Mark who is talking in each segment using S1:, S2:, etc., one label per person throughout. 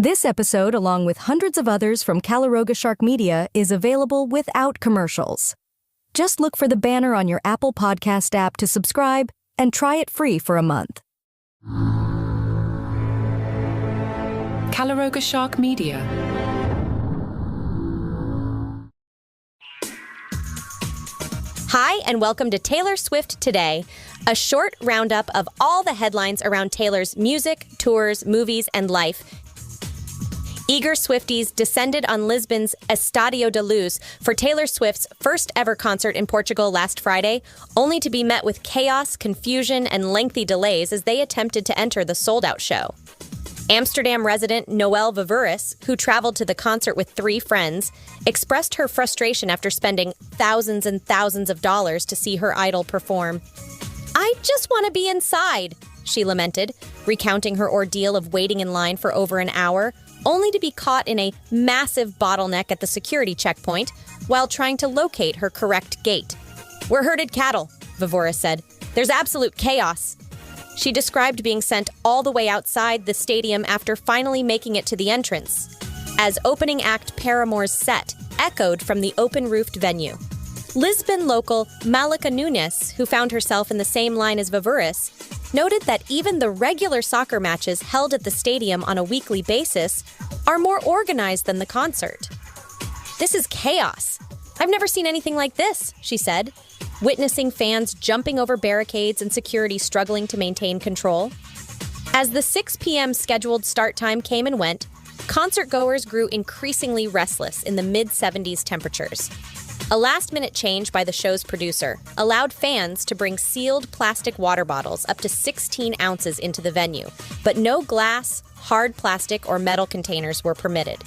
S1: This episode, along with hundreds of others from Calaroga Shark Media, is available without commercials. Just look for the banner on your Apple Podcast app to subscribe and try it free for a month.
S2: Calaroga Shark Media.
S3: Hi, and welcome to Taylor Swift Today, a short roundup of all the headlines around Taylor's music, tours, movies, and life. Eager Swifties descended on Lisbon's Estadio da Luz for Taylor Swift's first ever concert in Portugal last Friday, only to be met with chaos, confusion, and lengthy delays as they attempted to enter the sold-out show. Amsterdam resident Noelle Viveris, who traveled to the concert with 3 friends, expressed her frustration after spending thousands and thousands of dollars to see her idol perform. "I just want to be inside," she lamented, recounting her ordeal of waiting in line for over an hour, only to be caught in a massive bottleneck at the security checkpoint while trying to locate her correct gate. "We're herded cattle," Viveris said. "There's absolute chaos." She described being sent all the way outside the stadium after finally making it to the entrance, as opening act Paramore's set echoed from the open-roofed venue. Lisbon local Malika Nunes, who found herself in the same line as Viveris, noted that even the regular soccer matches held at the stadium on a weekly basis are more organized than the concert. "This is chaos. I've never seen anything like this," she said, witnessing fans jumping over barricades and security struggling to maintain control. As the 6 p.m. scheduled start time came and went, concert-goers grew increasingly restless in the mid-70s temperatures. A last-minute change by the show's producer allowed fans to bring sealed plastic water bottles up to 16 ounces into the venue, but no glass, hard plastic, or metal containers were permitted.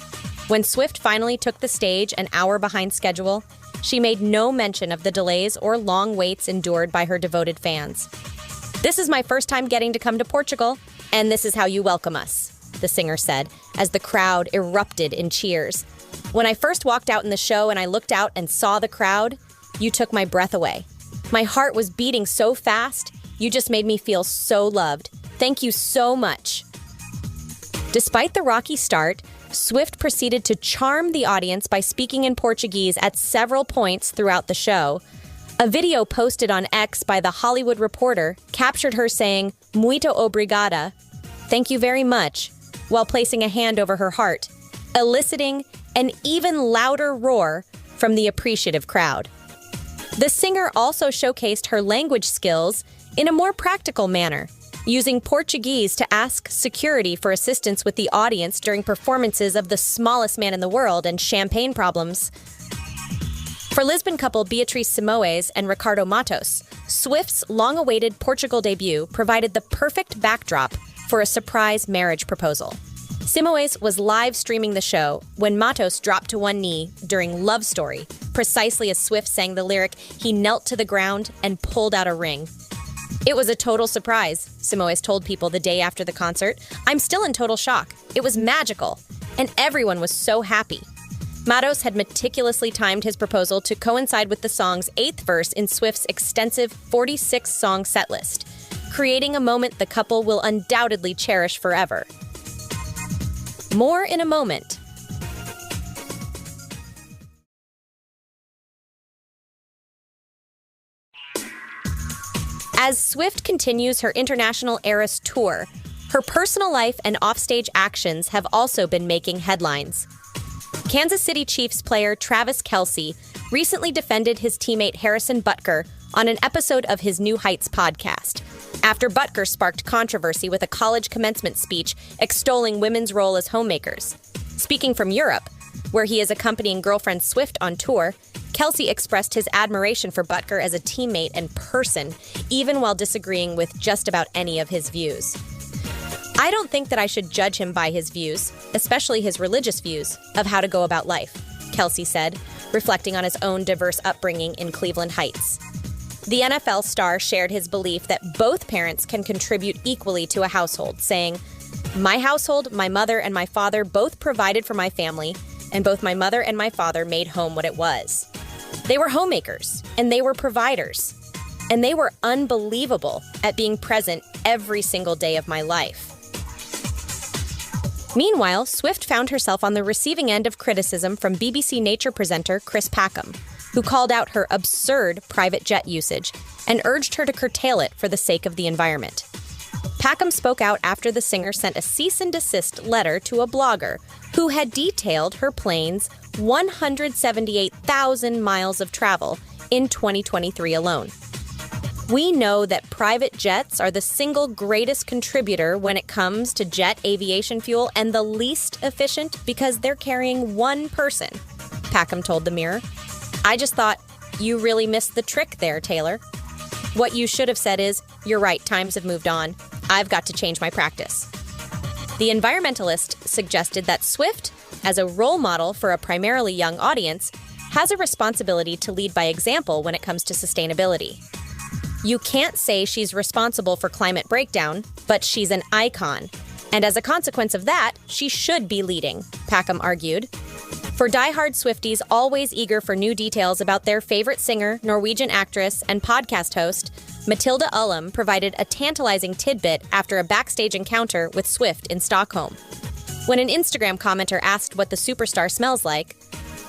S3: When Swift finally took the stage an hour behind schedule, she made no mention of the delays or long waits endured by her devoted fans. "This is my first time getting to come to Portugal, and this is how you welcome us," the singer said, as the crowd erupted in cheers. "When I first walked out in the show and I looked out and saw the crowd, you took my breath away. My heart was beating so fast, you just made me feel so loved. Thank you so much." Despite the rocky start, Swift proceeded to charm the audience by speaking in Portuguese at several points throughout the show. A video posted on X by The Hollywood Reporter captured her saying, "Muito Obrigada," "thank you very much," while placing a hand over her heart, eliciting an even louder roar from the appreciative crowd. The singer also showcased her language skills in a more practical manner, using Portuguese to ask security for assistance with the audience during performances of The Smallest Man in the World and Champagne Problems. For Lisbon couple Beatriz Simoes and Ricardo Matos, Swift's long-awaited Portugal debut provided the perfect backdrop for a surprise marriage proposal. Simoes was live streaming the show when Matos dropped to one knee during Love Story, precisely as Swift sang the lyric, "He knelt to the ground and pulled out a ring." "It was a total surprise," Simoes told people the day after the concert. "I'm still in total shock. It was magical, and everyone was so happy." Matos had meticulously timed his proposal to coincide with the song's 8th verse in Swift's extensive 46-song setlist, creating a moment the couple will undoubtedly cherish forever. More in a moment. As Swift continues her international Eras tour, her personal life and offstage actions have also been making headlines. Kansas City Chiefs player Travis Kelce recently defended his teammate Harrison Butker on an episode of his New Heights podcast, after Butker sparked controversy with a college commencement speech extolling women's role as homemakers. Speaking from Europe, where he is accompanying girlfriend Swift on tour, Kelce expressed his admiration for Butker as a teammate and person, even while disagreeing with just about any of his views. "I don't think that I should judge him by his views, especially his religious views, of how to go about life," Kelce said, reflecting on his own diverse upbringing in Cleveland Heights. The NFL star shared his belief that both parents can contribute equally to a household, saying, "My household, my mother and my father both provided for my family, and both my mother and my father made home what it was. They were homemakers, and they were providers, and they were unbelievable at being present every single day of my life." Meanwhile, Swift found herself on the receiving end of criticism from BBC Nature presenter Chris Packham, who called out her absurd private jet usage and urged her to curtail it for the sake of the environment. Packham spoke out after the singer sent a cease and desist letter to a blogger who had detailed her plane's 178,000 miles of travel in 2023 alone. We know that private jets are the single greatest contributor when it comes to jet aviation fuel and the least efficient because they're carrying one person, Packham told the Mirror. I just thought, you really missed the trick there, Taylor. What you should have said is, you're right, times have moved on. I've got to change my practice. The environmentalist suggested that Swift, as a role model for a primarily young audience, has a responsibility to lead by example when it comes to sustainability. You can't say she's responsible for climate breakdown, but she's an icon. And as a consequence of that, she should be leading, Packham argued. For diehard Swifties always eager for new details about their favorite singer, Norwegian actress, and podcast host, Matilda Ullum provided a tantalizing tidbit after a backstage encounter with Swift in Stockholm. When an Instagram commenter asked what the superstar smells like,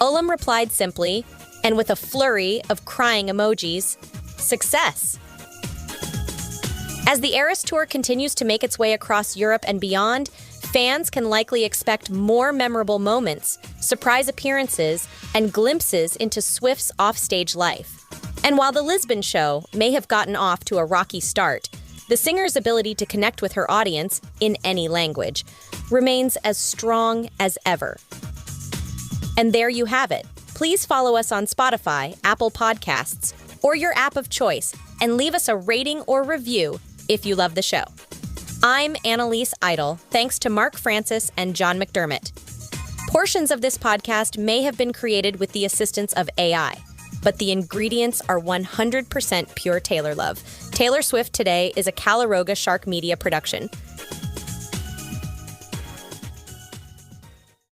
S3: Ullum replied simply, and with a flurry of crying emojis, success. As the Eras Tour continues to make its way across Europe and beyond, fans can likely expect more memorable moments, surprise appearances, and glimpses into Swift's offstage life. And while the Lisbon show may have gotten off to a rocky start, the singer's ability to connect with her audience, in any language, remains as strong as ever. And there you have it. Please follow us on Spotify, Apple Podcasts, or your app of choice, and leave us a rating or review if you love the show. I'm Annalise Idle, thanks to Mark Francis and John McDermott. Portions of this podcast may have been created with the assistance of AI, but the ingredients are 100% pure Taylor love. Taylor Swift Today is a Calaroga Shark Media production.